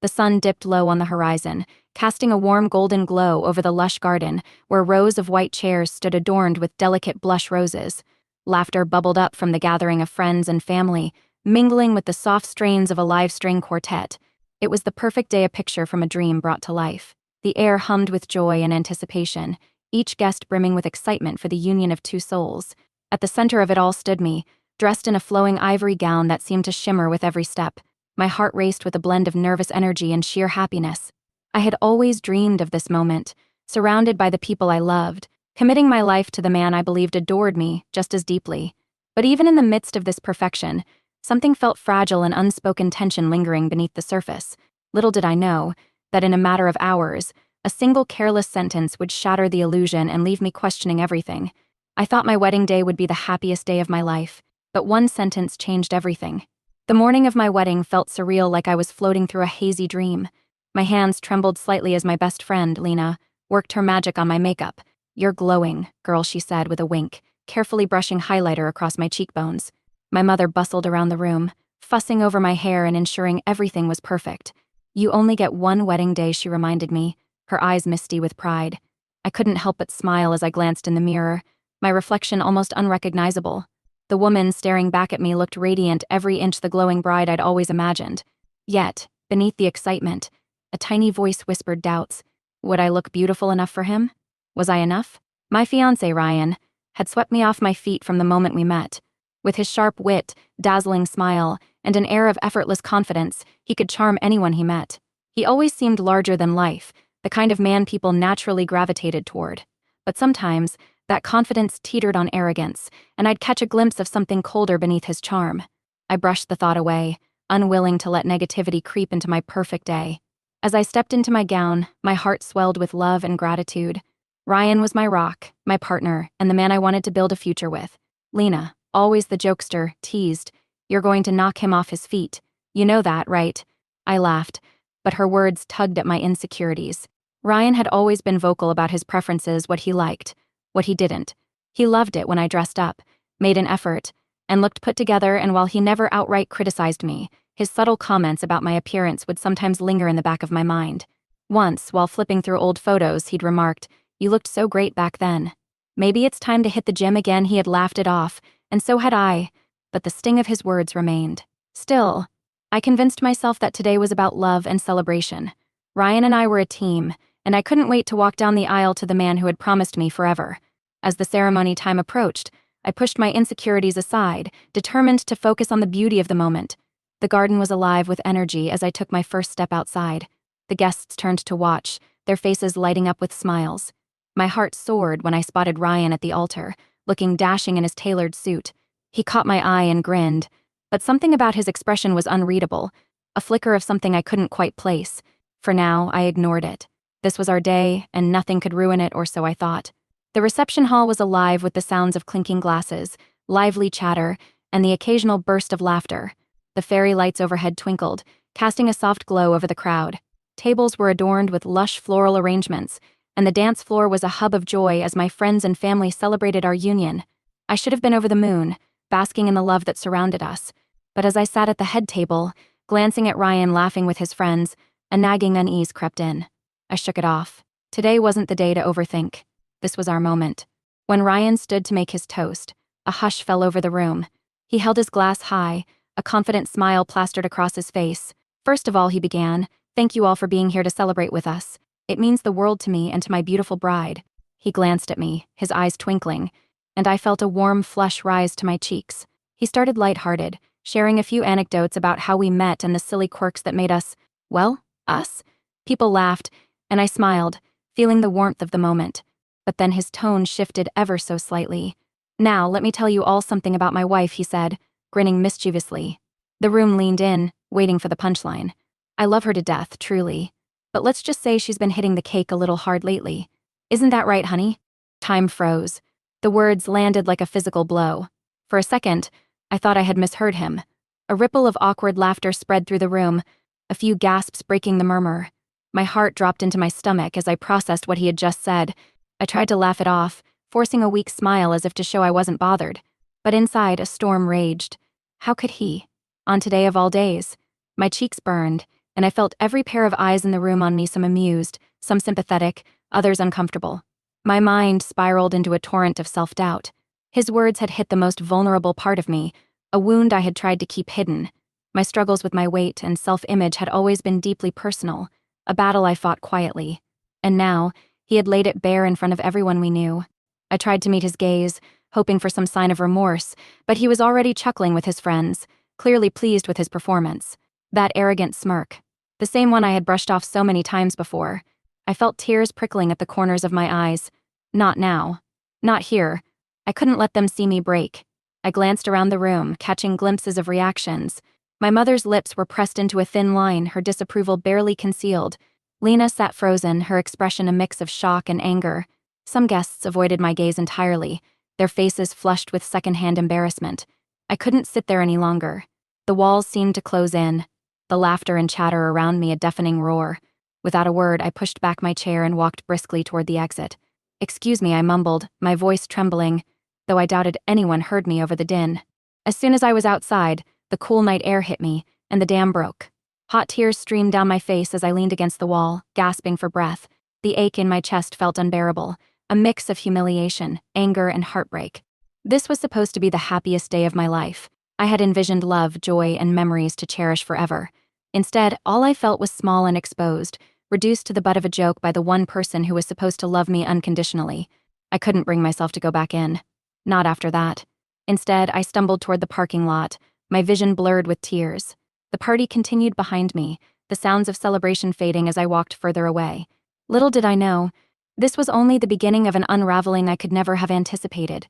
The sun dipped low on the horizon, casting a warm golden glow over the lush garden, where rows of white chairs stood adorned with delicate blush roses. Laughter bubbled up from the gathering of friends and family, mingling with the soft strains of a live string quartet. It was the perfect day, a picture from a dream brought to life. The air hummed with joy and anticipation, each guest brimming with excitement for the union of two souls. At the center of it all stood me, dressed in a flowing ivory gown that seemed to shimmer with every step. My heart raced with a blend of nervous energy and sheer happiness. I had always dreamed of this moment, surrounded by the people I loved, committing my life to the man I believed adored me just as deeply. But even in the midst of this perfection, something felt fragile, and unspoken tension lingering beneath the surface. Little did I know that in a matter of hours, a single careless sentence would shatter the illusion and leave me questioning everything. I thought my wedding day would be the happiest day of my life, but one sentence changed everything. The morning of my wedding felt surreal, like I was floating through a hazy dream. My hands trembled slightly as my best friend, Lena, worked her magic on my makeup. "You're glowing, girl," she said with a wink, carefully brushing highlighter across my cheekbones. My mother bustled around the room, fussing over my hair and ensuring everything was perfect. "You only get one wedding day," she reminded me, her eyes misty with pride. I couldn't help but smile as I glanced in the mirror, my reflection almost unrecognizable. The woman staring back at me looked radiant, every inch the glowing bride I'd always imagined. Yet, beneath the excitement, a tiny voice whispered doubts. Would I look beautiful enough for him? Was I enough? My fiancé, Ryan, had swept me off my feet from the moment we met. With his sharp wit, dazzling smile, and an air of effortless confidence, he could charm anyone he met. He always seemed larger than life, the kind of man people naturally gravitated toward. But sometimes, that confidence teetered on arrogance, and I'd catch a glimpse of something colder beneath his charm. I brushed the thought away, unwilling to let negativity creep into my perfect day. As I stepped into my gown, my heart swelled with love and gratitude. Ryan was my rock, my partner, and the man I wanted to build a future with. Lena, always the jokester, teased, "You're going to knock him off his feet. You know that, right?" I laughed, but her words tugged at my insecurities. Ryan had always been vocal about his preferences, what he liked, what he didn't. He loved it when I dressed up, made an effort, and looked put together, and while he never outright criticized me, his subtle comments about my appearance would sometimes linger in the back of my mind. Once, while flipping through old photos, he'd remarked, "You looked so great back then. Maybe it's time to hit the gym again." He had laughed it off, and so had I, but the sting of his words remained. Still, I convinced myself that today was about love and celebration. Ryan and I were a team, and I couldn't wait to walk down the aisle to the man who had promised me forever. As the ceremony time approached, I pushed my insecurities aside, determined to focus on the beauty of the moment. The garden was alive with energy as I took my first step outside. The guests turned to watch, their faces lighting up with smiles. My heart soared when I spotted Ryan at the altar, looking dashing in his tailored suit. He caught my eye and grinned, but something about his expression was unreadable, a flicker of something I couldn't quite place. For now, I ignored it. This was our day, and nothing could ruin it, or so I thought. The reception hall was alive with the sounds of clinking glasses, lively chatter, and the occasional burst of laughter. The fairy lights overhead twinkled, casting a soft glow over the crowd. Tables were adorned with lush floral arrangements, and the dance floor was a hub of joy as my friends and family celebrated our union. I should have been over the moon, basking in the love that surrounded us. But as I sat at the head table, glancing at Ryan laughing with his friends, a nagging unease crept in. I shook it off. Today wasn't the day to overthink. This was our moment. When Ryan stood to make his toast, a hush fell over the room. He held his glass high, a confident smile plastered across his face. "First of all," he began, "thank you all for being here to celebrate with us. It means the world to me and to my beautiful bride." He glanced at me, his eyes twinkling, and I felt a warm flush rise to my cheeks. He started lighthearted, sharing a few anecdotes about how we met and the silly quirks that made us, well, us. People laughed, and I smiled, feeling the warmth of the moment. But then his tone shifted ever so slightly. "Now, let me tell you all something about my wife," he said, grinning mischievously. The room leaned in, waiting for the punchline. "I love her to death, truly. But let's just say she's been hitting the cake a little hard lately. Isn't that right, honey?" Time froze. The words landed like a physical blow. For a second, I thought I had misheard him. A ripple of awkward laughter spread through the room, a few gasps breaking the murmur. My heart dropped into my stomach as I processed what he had just said. I tried to laugh it off, forcing a weak smile as if to show I wasn't bothered. But inside, a storm raged. How could he? On today of all days. My cheeks burned, and I felt every pair of eyes in the room on me, some amused, some sympathetic, others uncomfortable. My mind spiraled into a torrent of self-doubt. His words had hit the most vulnerable part of me, a wound I had tried to keep hidden. My struggles with my weight and self-image had always been deeply personal, a battle I fought quietly. And now, he had laid it bare in front of everyone we knew. I tried to meet his gaze, hoping for some sign of remorse, but he was already chuckling with his friends, clearly pleased with his performance. That arrogant smirk, the same one I had brushed off so many times before. I felt tears prickling at the corners of my eyes. Not now. Not here. I couldn't let them see me break. I glanced around the room, catching glimpses of reactions. My mother's lips were pressed into a thin line, her disapproval barely concealed. Lena sat frozen, her expression a mix of shock and anger. Some guests avoided my gaze entirely, their faces flushed with secondhand embarrassment. I couldn't sit there any longer. The walls seemed to close in, the laughter and chatter around me a deafening roar. Without a word, I pushed back my chair and walked briskly toward the exit. "Excuse me," I mumbled, my voice trembling, though I doubted anyone heard me over the din. As soon as I was outside, the cool night air hit me, and the dam broke. Hot tears streamed down my face as I leaned against the wall, gasping for breath. The ache in my chest felt unbearable, a mix of humiliation, anger, and heartbreak. This was supposed to be the happiest day of my life. I had envisioned love, joy, and memories to cherish forever. Instead, all I felt was small and exposed, reduced to the butt of a joke by the one person who was supposed to love me unconditionally. I couldn't bring myself to go back in. Not after that. Instead, I stumbled toward the parking lot, my vision blurred with tears. The party continued behind me, the sounds of celebration fading as I walked further away. Little did I know, this was only the beginning of an unraveling I could never have anticipated.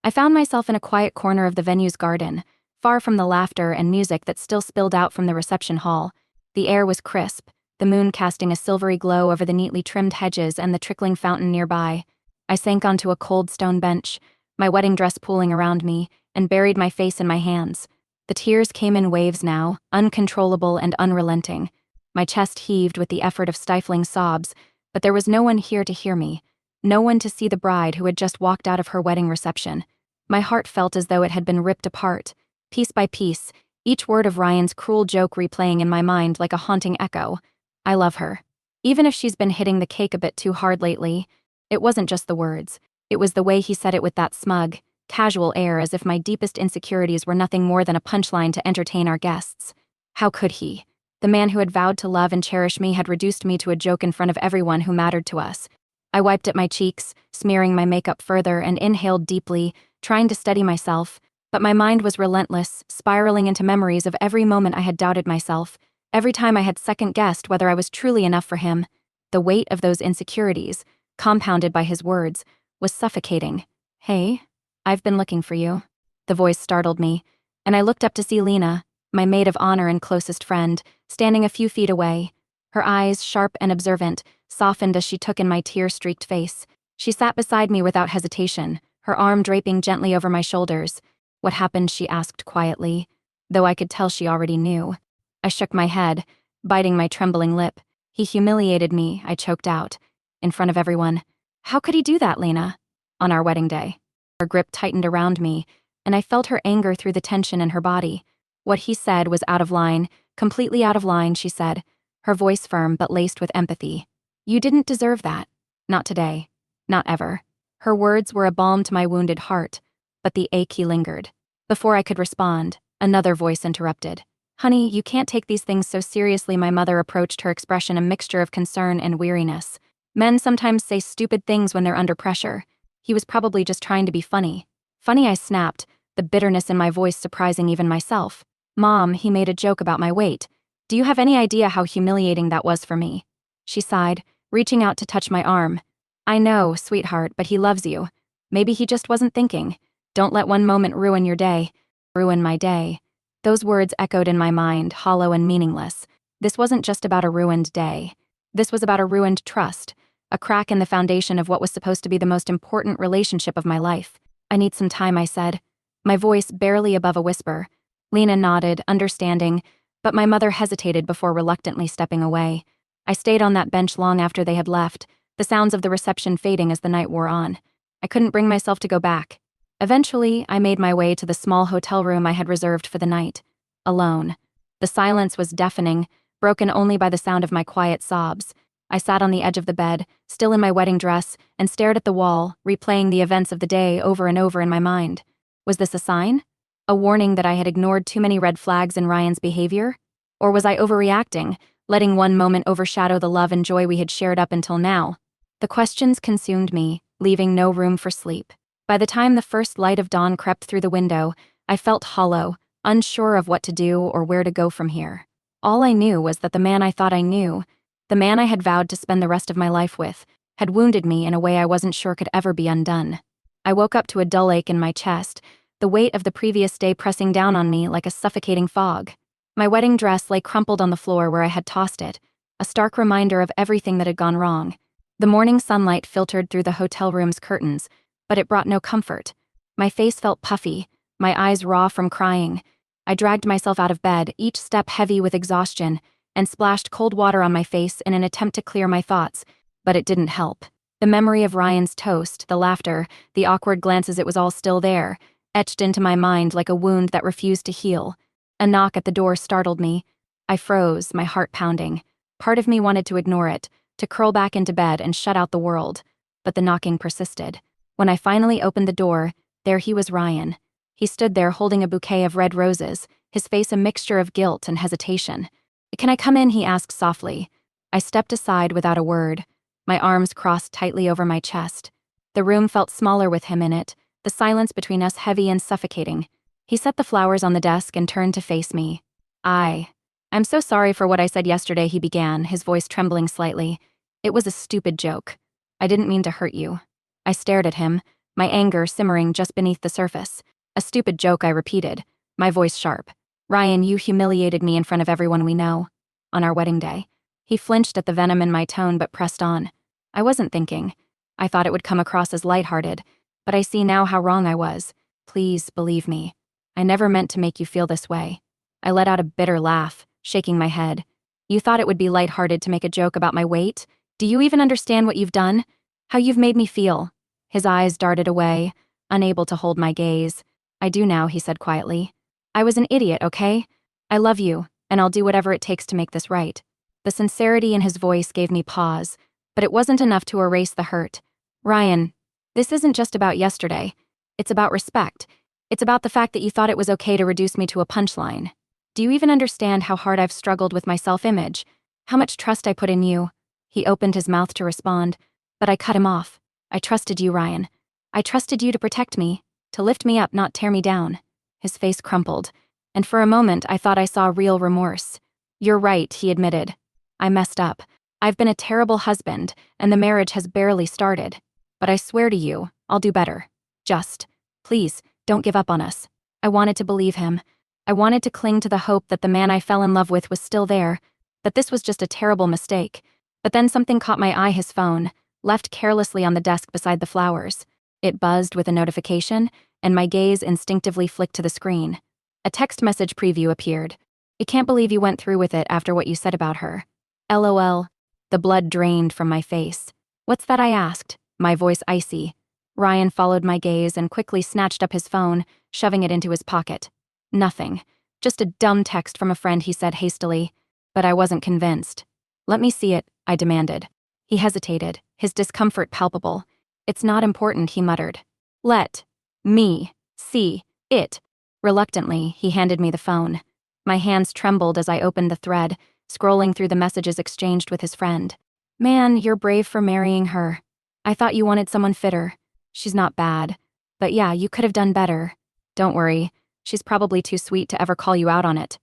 I found myself in a quiet corner of the venue's garden, far from the laughter and music that still spilled out from the reception hall. The air was crisp, the moon casting a silvery glow over the neatly trimmed hedges and the trickling fountain nearby. I sank onto a cold stone bench, my wedding dress pooling around me, and buried my face in my hands. The tears came in waves now, uncontrollable and unrelenting. My chest heaved with the effort of stifling sobs, but there was no one here to hear me, no one to see the bride who had just walked out of her wedding reception. My heart felt as though it had been ripped apart, piece by piece, each word of Ryan's cruel joke replaying in my mind like a haunting echo. I love her. Even if she's been hitting the cake a bit too hard lately, it wasn't just the words. It was the way he said it with that smug, casual air, as if my deepest insecurities were nothing more than a punchline to entertain our guests. How could he? The man who had vowed to love and cherish me had reduced me to a joke in front of everyone who mattered to us. I wiped at my cheeks, smearing my makeup further, and inhaled deeply, trying to steady myself, but my mind was relentless, spiraling into memories of every moment I had doubted myself, every time I had second-guessed whether I was truly enough for him. The weight of those insecurities, compounded by his words, was suffocating. "Hey, I've been looking for you." The voice startled me, and I looked up to see Lena, my maid of honor and closest friend, standing a few feet away. Her eyes, sharp and observant, softened as she took in my tear-streaked face. She sat beside me without hesitation, her arm draping gently over my shoulders. "What happened?" she asked quietly, though I could tell she already knew. I shook my head, biting my trembling lip. "He humiliated me," I choked out, in front of everyone. "How could he do that, Lena?" "On our wedding day." Her grip tightened around me, and I felt her anger through the tension in her body. "What he said was out of line, completely out of line," she said, her voice firm but laced with empathy. "You didn't deserve that. Not today. Not ever." Her words were a balm to my wounded heart, but the ache lingered. Before I could respond, another voice interrupted. "Honey, you can't take these things so seriously." My mother approached, her expression a mixture of concern and weariness. "Men sometimes say stupid things when they're under pressure. He was probably just trying to be funny." "Funny?" I snapped, the bitterness in my voice surprising even myself. "Mom, he made a joke about my weight. Do you have any idea how humiliating that was for me?" She sighed, reaching out to touch my arm. "I know, sweetheart, but he loves you. Maybe he just wasn't thinking. Don't let one moment ruin your day." Ruin my day. Those words echoed in my mind, hollow and meaningless. This wasn't just about a ruined day. This was about a ruined trust, a crack in the foundation of what was supposed to be the most important relationship of my life. "I need some time," I said, my voice barely above a whisper. Lena nodded, understanding, but my mother hesitated before reluctantly stepping away. I stayed on that bench long after they had left, the sounds of the reception fading as the night wore on. I couldn't bring myself to go back. Eventually, I made my way to the small hotel room I had reserved for the night. Alone. The silence was deafening, broken only by the sound of my quiet sobs. I sat on the edge of the bed, still in my wedding dress, and stared at the wall, replaying the events of the day over and over in my mind. Was this a sign? A warning that I had ignored too many red flags in Ryan's behavior? Or was I overreacting, letting one moment overshadow the love and joy we had shared up until now? The questions consumed me, leaving no room for sleep. By the time the first light of dawn crept through the window, I felt hollow, unsure of what to do or where to go from here. All I knew was that the man I thought I knew, the man I had vowed to spend the rest of my life with, had wounded me in a way I wasn't sure could ever be undone. I woke up to a dull ache in my chest, the weight of the previous day pressing down on me like a suffocating fog. My wedding dress lay crumpled on the floor where I had tossed it, a stark reminder of everything that had gone wrong. The morning sunlight filtered through the hotel room's curtains, but it brought no comfort. My face felt puffy, my eyes raw from crying. I dragged myself out of bed, each step heavy with exhaustion, and splashed cold water on my face in an attempt to clear my thoughts, but it didn't help. The memory of Ryan's toast, the laughter, the awkward glances, it was all still there, etched into my mind like a wound that refused to heal. A knock at the door startled me. I froze, my heart pounding. Part of me wanted to ignore it, to curl back into bed and shut out the world. But the knocking persisted. When I finally opened the door, there he was, Ryan. He stood there holding a bouquet of red roses, his face a mixture of guilt and hesitation. "Can I come in?" he asked softly. I stepped aside without a word, my arms crossed tightly over my chest. The room felt smaller with him in it, the silence between us heavy and suffocating. He set the flowers on the desk and turned to face me. I'm so sorry for what I said yesterday," he began, his voice trembling slightly. "It was a stupid joke. I didn't mean to hurt you." I stared at him, my anger simmering just beneath the surface. "A stupid joke," I repeated, my voice sharp. "Ryan, you humiliated me in front of everyone we know. On our wedding day." He flinched at the venom in my tone but pressed on. "I wasn't thinking. I thought it would come across as lighthearted, but I see now how wrong I was. Please believe me. I never meant to make you feel this way." I let out a bitter laugh, shaking my head. "You thought it would be lighthearted to make a joke about my weight? Do you even understand what you've done? How you've made me feel?" His eyes darted away, unable to hold my gaze. "I do now," he said quietly. "I was an idiot, okay? I love you, and I'll do whatever it takes to make this right." The sincerity in his voice gave me pause, but it wasn't enough to erase the hurt. "Ryan, this isn't just about yesterday. It's about respect. It's about the fact that you thought it was okay to reduce me to a punchline. Do you even understand how hard I've struggled with my self-image? How much trust I put in you?" He opened his mouth to respond, but I cut him off. "I trusted you, Ryan. I trusted you to protect me, to lift me up, not tear me down." His face crumpled, and for a moment I thought I saw real remorse. "You're right," he admitted. "I messed up. I've been a terrible husband, and the marriage has barely started. But I swear to you, I'll do better. Just, please, don't give up on us." I wanted to believe him. I wanted to cling to the hope that the man I fell in love with was still there, that this was just a terrible mistake. But then something caught my eye, his phone, left carelessly on the desk beside the flowers. It buzzed with a notification, and my gaze instinctively flicked to the screen. A text message preview appeared. "I can't believe you went through with it after what you said about her. LOL. The blood drained from my face. "What's that?" I asked, my voice icy. Ryan followed my gaze and quickly snatched up his phone, shoving it into his pocket. "Nothing. Just a dumb text from a friend," he said hastily. But I wasn't convinced. "Let me see it," I demanded. He hesitated, his discomfort palpable. "It's not important," he muttered. "Let me see it." Reluctantly, he handed me the phone. My hands trembled as I opened the thread, scrolling through the messages exchanged with his friend. "Man, you're brave for marrying her. I thought you wanted someone fitter. She's not bad. But yeah, you could have done better. Don't worry, she's probably too sweet to ever call you out on it."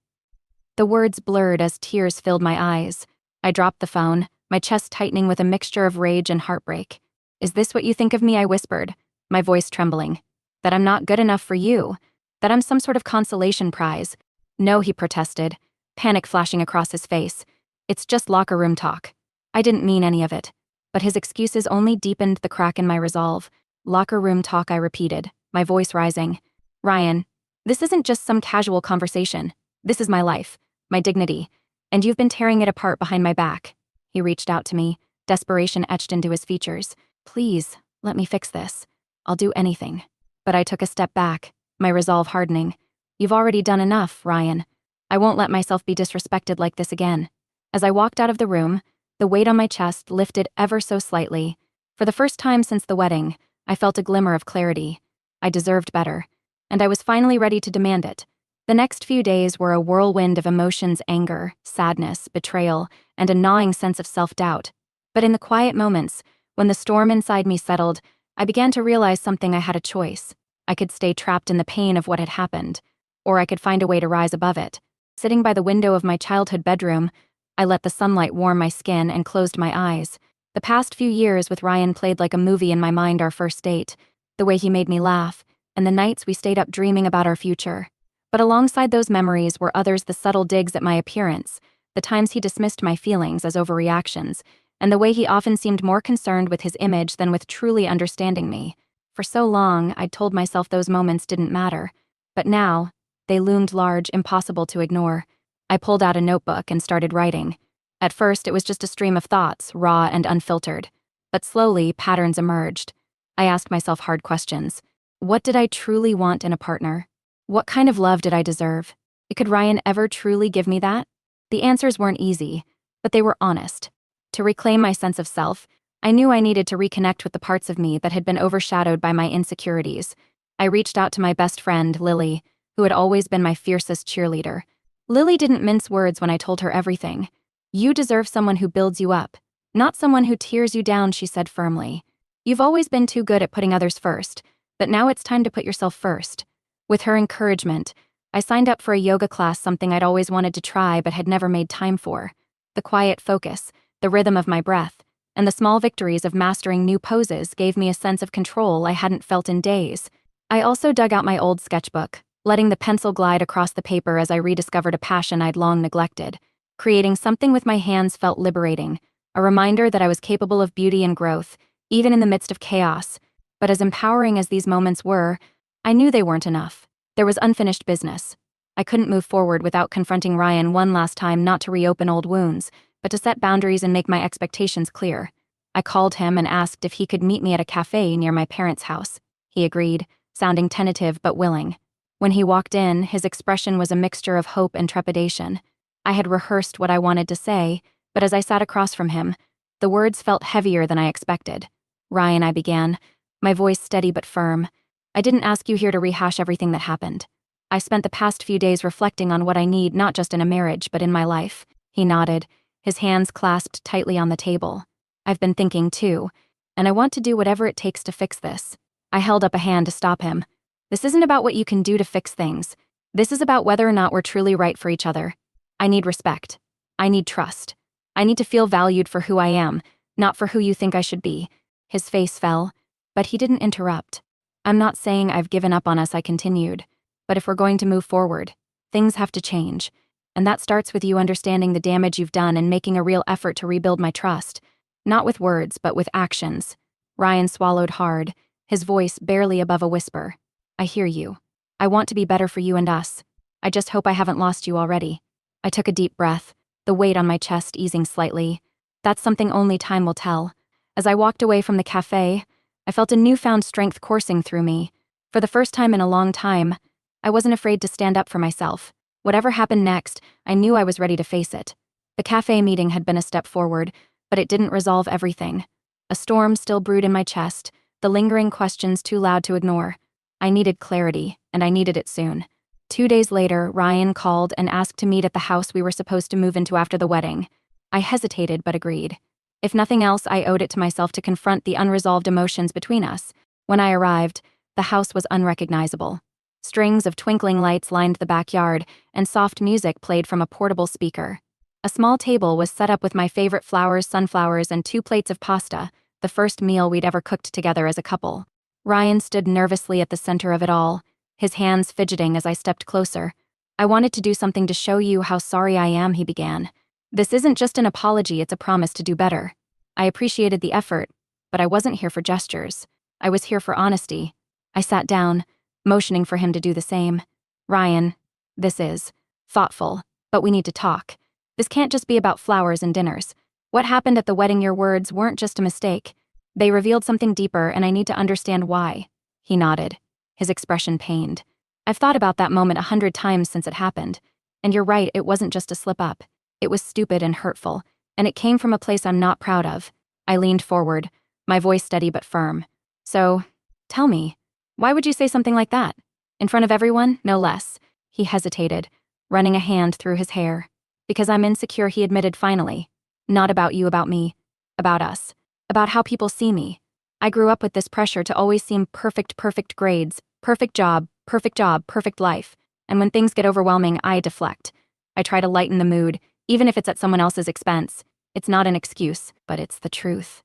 The words blurred as tears filled my eyes. I dropped the phone, my chest tightening with a mixture of rage and heartbreak. "Is this what you think of me?" I whispered, my voice trembling. "That I'm not good enough for you? That I'm some sort of consolation prize?" "No," he protested, panic flashing across his face. "It's just locker room talk. I didn't mean any of it." But his excuses only deepened the crack in my resolve. "Locker room talk," I repeated, my voice rising. "Ryan, this isn't just some casual conversation. This is my life, my dignity, and you've been tearing it apart behind my back." He reached out to me, desperation etched into his features. "Please, let me fix this. I'll do anything." But I took a step back, my resolve hardening. "You've already done enough, Ryan. I won't let myself be disrespected like this again." As I walked out of the room, the weight on my chest lifted ever so slightly. For the first time since the wedding, I felt a glimmer of clarity. I deserved better, and I was finally ready to demand it. The next few days were a whirlwind of emotions: anger, sadness, betrayal, and a gnawing sense of self-doubt. But in the quiet moments, when the storm inside me settled, I began to realize something: I had a choice. I could stay trapped in the pain of what had happened, or I could find a way to rise above it. Sitting by the window of my childhood bedroom, I let the sunlight warm my skin and closed my eyes. The past few years with Ryan played like a movie in my mind: our first date, the way he made me laugh, and the nights we stayed up dreaming about our future. But alongside those memories were others: the subtle digs at my appearance, the times he dismissed my feelings as overreactions, and the way he often seemed more concerned with his image than with truly understanding me. For so long, I'd told myself those moments didn't matter. But now, they loomed large, impossible to ignore. I pulled out a notebook and started writing. At first, it was just a stream of thoughts, raw and unfiltered. But slowly, patterns emerged. I asked myself hard questions. What did I truly want in a partner? What kind of love did I deserve? Could Ryan ever truly give me that? The answers weren't easy, but they were honest. To reclaim my sense of self, I knew I needed to reconnect with the parts of me that had been overshadowed by my insecurities. I reached out to my best friend, Lily, who had always been my fiercest cheerleader. Lily didn't mince words when I told her everything. "You deserve someone who builds you up, not someone who tears you down," she said firmly. "You've always been too good at putting others first, but now it's time to put yourself first." With her encouragement, I signed up for a yoga class, something I'd always wanted to try but had never made time for. The quiet focus, the rhythm of my breath, and the small victories of mastering new poses gave me a sense of control I hadn't felt in days. I also dug out my old sketchbook, letting the pencil glide across the paper as I rediscovered a passion I'd long neglected. Creating something with my hands felt liberating, a reminder that I was capable of beauty and growth, even in the midst of chaos. But as empowering as these moments were, I knew they weren't enough. There was unfinished business. I couldn't move forward without confronting Ryan one last time, not to reopen old wounds, but to set boundaries and make my expectations clear. I called him and asked if he could meet me at a cafe near my parents' house. He agreed, sounding tentative but willing. When he walked in, his expression was a mixture of hope and trepidation. I had rehearsed what I wanted to say, but as I sat across from him, the words felt heavier than I expected. "Ryan," I began, my voice steady but firm, "I didn't ask you here to rehash everything that happened. I spent the past few days reflecting on what I need, not just in a marriage, but in my life." He nodded, his hands clasped tightly on the table. "I've been thinking too, and I want to do whatever it takes to fix this." I held up a hand to stop him. "This isn't about what you can do to fix things. This is about whether or not we're truly right for each other. I need respect. I need trust. I need to feel valued for who I am, not for who you think I should be." His face fell, but he didn't interrupt. "I'm not saying I've given up on us," I continued. "But if we're going to move forward, things have to change. And that starts with you understanding the damage you've done and making a real effort to rebuild my trust. Not with words, but with actions." Ryan swallowed hard, his voice barely above a whisper. "I hear you. I want to be better for you and us. I just hope I haven't lost you already." I took a deep breath, the weight on my chest easing slightly. That's something only time will tell. As I walked away from the cafe, I felt a newfound strength coursing through me. For the first time in a long time, I wasn't afraid to stand up for myself. Whatever happened next, I knew I was ready to face it. The cafe meeting had been a step forward, but it didn't resolve everything. A storm still brewed in my chest, the lingering questions too loud to ignore. I needed clarity, and I needed it soon. 2 days later, Ryan called and asked to meet at the house we were supposed to move into after the wedding. I hesitated but agreed. If nothing else, I owed it to myself to confront the unresolved emotions between us. When I arrived, the house was unrecognizable. Strings of twinkling lights lined the backyard, and soft music played from a portable speaker. A small table was set up with my favorite flowers, sunflowers, and 2 plates of pasta, the first meal we'd ever cooked together as a couple. Ryan stood nervously at the center of it all, his hands fidgeting as I stepped closer. "I wanted to do something to show you how sorry I am," he began. "This isn't just an apology, it's a promise to do better. I appreciated the effort, but I wasn't here for gestures. I was here for honesty." I sat down, motioning for him to do the same. "Ryan, this is thoughtful, but we need to talk. This can't just be about flowers and dinners. What happened at the wedding? Your words weren't just a mistake. They revealed something deeper, and I need to understand why." He nodded, his expression pained. "I've thought about that moment 100 times since it happened. And you're right, it wasn't just a slip-up. It was stupid and hurtful, and it came from a place I'm not proud of. I leaned forward, my voice steady but firm. So, tell me, why would you say something like that? In front of everyone, no less. He hesitated, running a hand through his hair. Because I'm insecure, he admitted finally. Not about you, about me. About us. About how people see me. I grew up with this pressure to always seem perfect grades, perfect job, perfect life. And when things get overwhelming, I deflect. I try to lighten the mood, even if it's at someone else's expense. It's not an excuse, but it's the truth.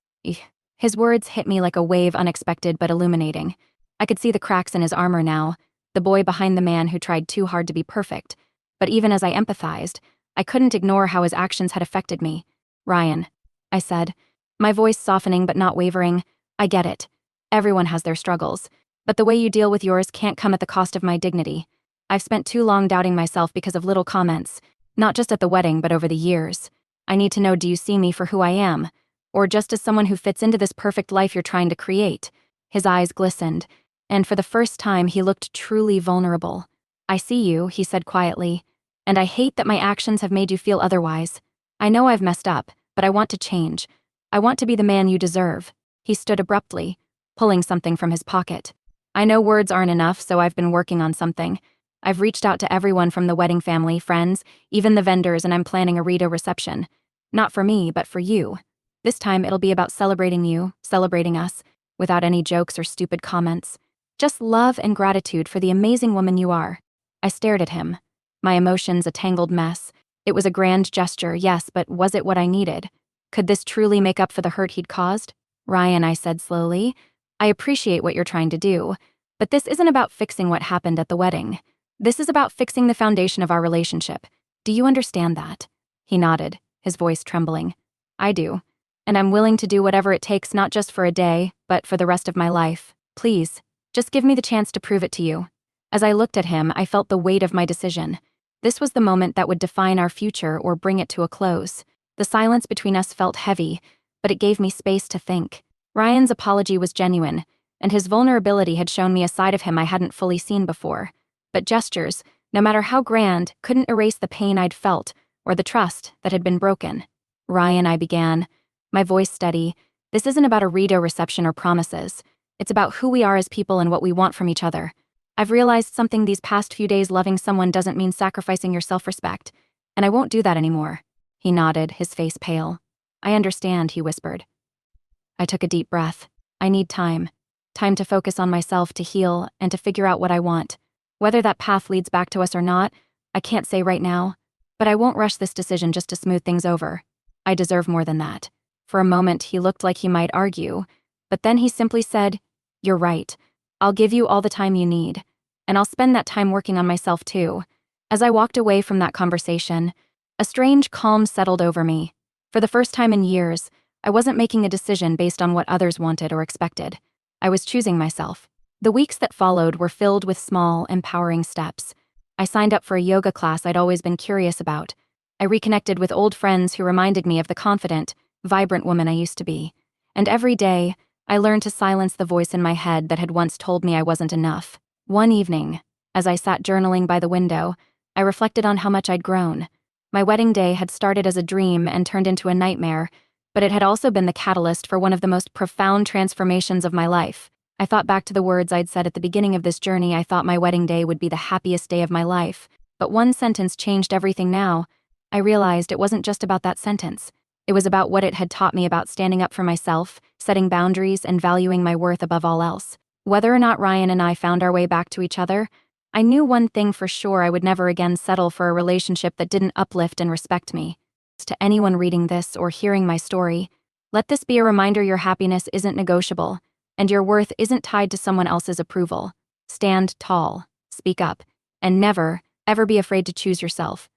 His words hit me like a wave, unexpected but illuminating. I could see the cracks in his armor now, the boy behind the man who tried too hard to be perfect. But even as I empathized, I couldn't ignore how his actions had affected me. Ryan, I said, my voice softening but not wavering, I get it. Everyone has their struggles. But the way you deal with yours can't come at the cost of my dignity. I've spent too long doubting myself because of little comments, not just at the wedding but over the years. I need to know, do you see me for who I am? Or just as someone who fits into this perfect life you're trying to create? His eyes glistened, and for the first time he looked truly vulnerable. I see you, he said quietly, and I hate that my actions have made you feel otherwise. I know I've messed up, but I want to change. I want to be the man you deserve. He stood abruptly, pulling something from his pocket. I know words aren't enough, so I've been working on something. I've reached out to everyone from the wedding family, friends, even the vendors, and I'm planning a Rito reception. Not for me, but for you. This time it'll be about celebrating you, celebrating us, without any jokes or stupid comments. Just love and gratitude for the amazing woman you are. I stared at him, my emotions a tangled mess. It was a grand gesture, yes, but was it what I needed? Could this truly make up for the hurt he'd caused? Ryan, I said slowly, I appreciate what you're trying to do, but this isn't about fixing what happened at the wedding. This is about fixing the foundation of our relationship. Do you understand that? He nodded, his voice trembling. I do. And I'm willing to do whatever it takes, not just for a day, but for the rest of my life. Please, just give me the chance to prove it to you. As I looked at him, I felt the weight of my decision. This was the moment that would define our future or bring it to a close. The silence between us felt heavy, but it gave me space to think. Ryan's apology was genuine, and his vulnerability had shown me a side of him I hadn't fully seen before. But gestures, no matter how grand, couldn't erase the pain I'd felt or the trust that had been broken. Ryan, I began, my voice steady, this isn't about a Rito reception or promises. It's about who we are as people and what we want from each other. I've realized something these past few days: loving someone doesn't mean sacrificing your self-respect, and I won't do that anymore. He nodded, his face pale. I understand, he whispered. I took a deep breath. I need time. Time to focus on myself, to heal, and to figure out what I want. Whether that path leads back to us or not, I can't say right now. But I won't rush this decision just to smooth things over. I deserve more than that. For a moment, he looked like he might argue, but then he simply said, You're right. I'll give you all the time you need. And I'll spend that time working on myself too. As I walked away from that conversation, a strange calm settled over me. For the first time in years, I wasn't making a decision based on what others wanted or expected. I was choosing myself. The weeks that followed were filled with small, empowering steps. I signed up for a yoga class I'd always been curious about. I reconnected with old friends who reminded me of the confident, vibrant woman I used to be. And every day, I learned to silence the voice in my head that had once told me I wasn't enough. One evening, as I sat journaling by the window, I reflected on how much I'd grown. My wedding day had started as a dream and turned into a nightmare, but it had also been the catalyst for one of the most profound transformations of my life. I thought back to the words I'd said at the beginning of this journey. I thought my wedding day would be the happiest day of my life. But one sentence changed everything now. I realized it wasn't just about that sentence. It was about what it had taught me about standing up for myself, setting boundaries, and valuing my worth above all else. Whether or not Ryan and I found our way back to each other, I knew one thing for sure: I would never again settle for a relationship that didn't uplift and respect me. To anyone reading this or hearing my story, let this be a reminder: your happiness isn't negotiable, and your worth isn't tied to someone else's approval. Stand tall, speak up, and never, ever be afraid to choose yourself.